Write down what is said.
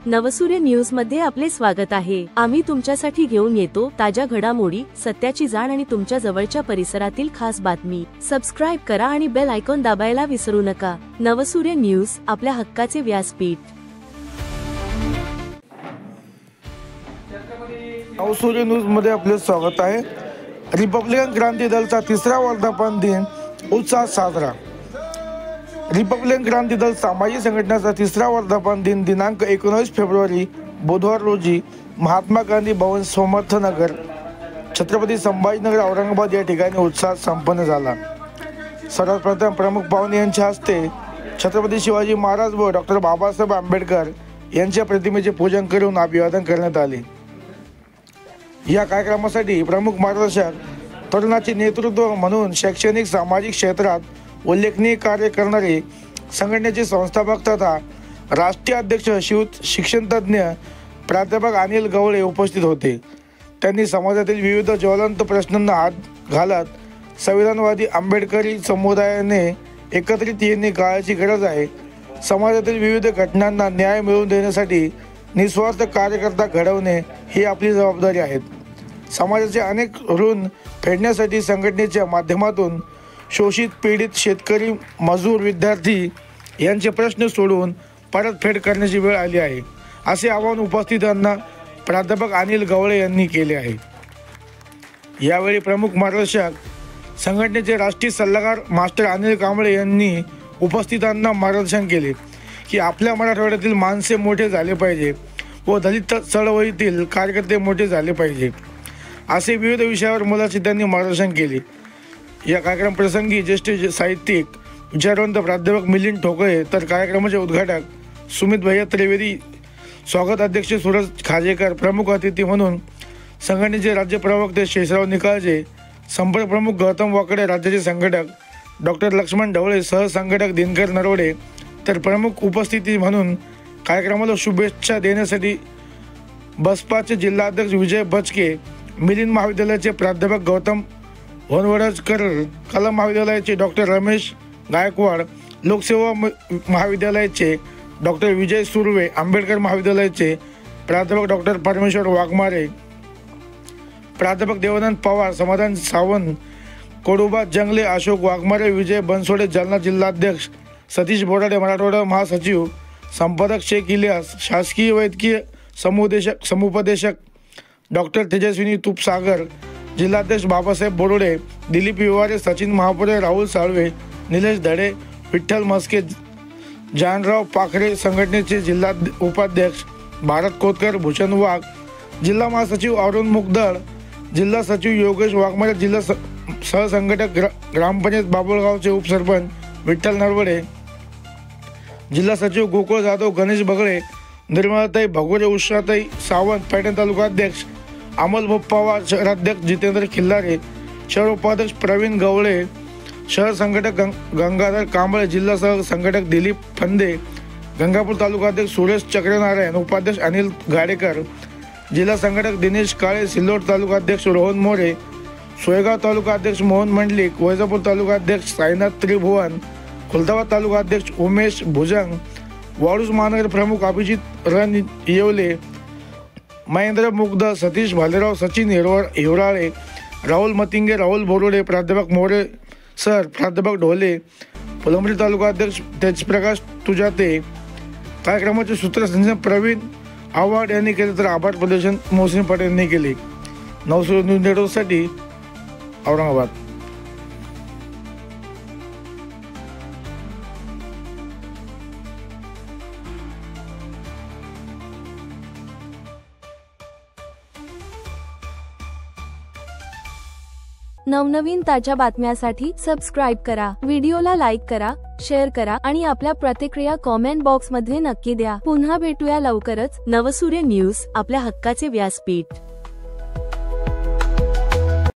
नवसूर्य news मध्ये आपले स्वागत आहे। आम्ही तुमच्यासाठी घेऊन येतो ताज्या घडामोडी, सत्याची जाण आणि तुमच्या जवळच्या परिसरातील खास बातमी। सबस्क्राइब करा आणि बेल आयकॉन दाबायला विसरू नका। नवसूर्य न्यूज, आपल्या हक्काचे व्यासपीठ। नवसूर्य न्यूज मध्ये आपले स्वागत आहे। रिपब्लिकन क्रांती दलचा तिसरा वर्धापन दिन उत्साहात साजरा। रिपब्लिकन क्रांती दल सामाजिक संघटनेचा तिसरा वर्धापन दिन दिनांक 19 फेब्रुवारी बुधवार रोजी महात्मा गांधी भवन, समर्थनगर, छत्रपती संभाजीनगर, औरंगाबाद या ठिकाणी उत्साहात संपन्न झाला। सर्वात प्रथम प्रमुख पाहुणे यांच्या हस्ते छत्रपती शिवाजी महाराज व डॉक्टर बाबासाहेब आंबेडकर यांच्या प्रतिमेचे पूजन करून अभिवादन करण्यात आले। या कार्यक्रमासाठी प्रमुख मार्गदर्शक तरुणाचे नेतृत्व म्हणून शैक्षणिक सामाजिक क्षेत्रात उल्लेखनीय कार्य करणारे संघटनेचे संस्थापक तथा राष्ट्रीय अध्यक्ष शिक्षण तज्ञ प्राध्यापक अनिल गवळे उपस्थित होते। त्यांनी समाजातील विविध ज्वलंत प्रश्नांना हात घालत संविधानवादी आंबेडकरी समुदायाने एकत्रित येणे काळाची गरज आहे, समाजातील विविध घटनांना न्याय मिळवून देण्यासाठी निस्वार्थ कार्यकर्ता घडवणे ही आपली जबाबदारी आहे। समाजाचे अनेक ऋण फेडण्यासाठी संघटनेच्या माध्यमातून शोषित, पीडित शेतकरी, मजूर, विद्यार्थी यांचे प्रश्न सोडवून परतफेड करण्याची वेळ आली आहे, असे आवाहन उपस्थितांना प्राध्यापक अनिल गवळे यांनी केले आहे। यावेळी प्रमुख मार्गदर्शक संघटनेचे राष्ट्रीय सल्लागार मास्टर अनिल कांबळे यांनी उपस्थितांना मार्गदर्शन केले की आपल्या मराठवाड्यातील माणसे मोठे झाले पाहिजे व दलित चळवळीतील कार्यकर्ते मोठे झाले पाहिजे, असे विविध विषयावर मुलाची त्यांनी मार्गदर्शन केले। या कार्यक्रम प्रसंगी ज्येष्ठ साहित्यिक विचारवंत प्राध्यापक मिलिंद ठोकळे, तर कार्यक्रमाचे उद्घाटक सुमित भैया त्रिवेदी, स्वागत अध्यक्ष सूरज खाजेकर, प्रमुख अतिथी म्हणून संघटनेचे राज्य प्रवक्ते शेषराव निकाळजे, संपर्क प्रमुख गौतम वाकडे, राज्याचे संघटक डॉक्टर लक्ष्मण ढवळे, सहसंघटक दिनकर नरवडे, तर प्रमुख उपस्थिती म्हणून कार्यक्रमाला शुभेच्छा देण्यासाठी बसपाचे जिल्हाध्यक्ष विजय बचके, मिलिंद महाविद्यालयाचे प्राध्यापक गौतम होनवडकर, कला महाविद्यालयाचे डॉक्टर रमेश गायकवाड, लोकसेवा महाविद्यालयाचे डॉक्टर विजय सुर्वे, आंबेडकर महाविद्यालयाचे प्राध्यापक डॉक्टर परमेश्वर वाघमारे, प्राध्यापक देवानंद पवार, समाधान सावंत, कोडोबा जंगले, अशोक वाघमारे, विजय बनसोडे, जालना जिल्हाध्यक्ष सतीश बोराडे, मराठवाडा महासचिव संपादक शेख इलियास, शासकीय वैद्यकीय समुपदेशक डॉक्टर तेजस्विनी तुपसागर, जिल्हाध्यक्ष बाबासाहेब बोरोडे, दिलीप विवारे, सचिन महापुरे, राहुल साळवे, निलेश धडे, विठ्ठल मस्के, जानराव पाखरे, संघटनेचे जिल्हा उपाध्यक्ष भारत कोतकर, भूषण वाघ, जिल्हा महासचिव अरुण मुगदळ, जिल्हा सचिव योगेश वाघमारे, जिल्हा सहसंघटक ग्रामपंचायत बाबुळगावचे उपसरपंच विठ्ठल नरवडे, जिल्हा सचिव गोकुळ जाधव, गणेश बगळे, निर्मलाताई भगोरे, उषाताई सावंत, पैठण तालुकाध्यक्ष अमोल पवार, शहराध्यक्ष जितेंद्र खिल्लारे, शहर उपाध्यक्ष प्रवीण गवळे, शहर संघटक गंगाधर कांबळे, जिल्हा सह संघटक दिलीप फंदे, गंगापूर तालुकाध्यक्ष सुरेश चक्रनारायण, उपाध्यक्ष अनिल गाडेकर, जिल्हा संघटक दिनेश काळे, सिल्लोड तालुकाध्यक्ष रोहन मोरे, सोयगाव तालुकाध्यक्ष मोहन मंडलिक, वैजापूर तालुकाध्यक्ष साईनाथ त्रिभुवन, खुलताबाद तालुकाध्यक्ष उमेश भुजंग, वाळूज महानगर प्रमुख अभिजित रण येवले, महेंद्र मुग्ध, सतीश भालेराव, सचिन हिवराळे, राहुल मतिंगे, राहुल बोरोडे, प्राध्यापक मोरे सर, प्राध्यापक ढोले, फुलंब्री तालुकाध्यक्ष तेजप्रकाश तुजाते। कार्यक्रमाचे सूत्रसंचालन प्रवीण आव्हाड यांनी केले, तर आभार प्रदर्शन मोहसिन पटेल यांनी केले। नवसूर्य न्यूज नेटवर्कसाठी औरंगाबाद। नवनवीन ताज्या बातम्यांसाठी सबस्क्राइब करा, व्हिडिओला लाईक करा, शेअर करा आणि आपल्या प्रतिक्रिया कॉमेंट बॉक्स मध्ये नक्की द्या। पुन्हा भेटूया लवकरच। नवसूर्य न्यूज, आपल्या हक्काचे व्यासपीठ।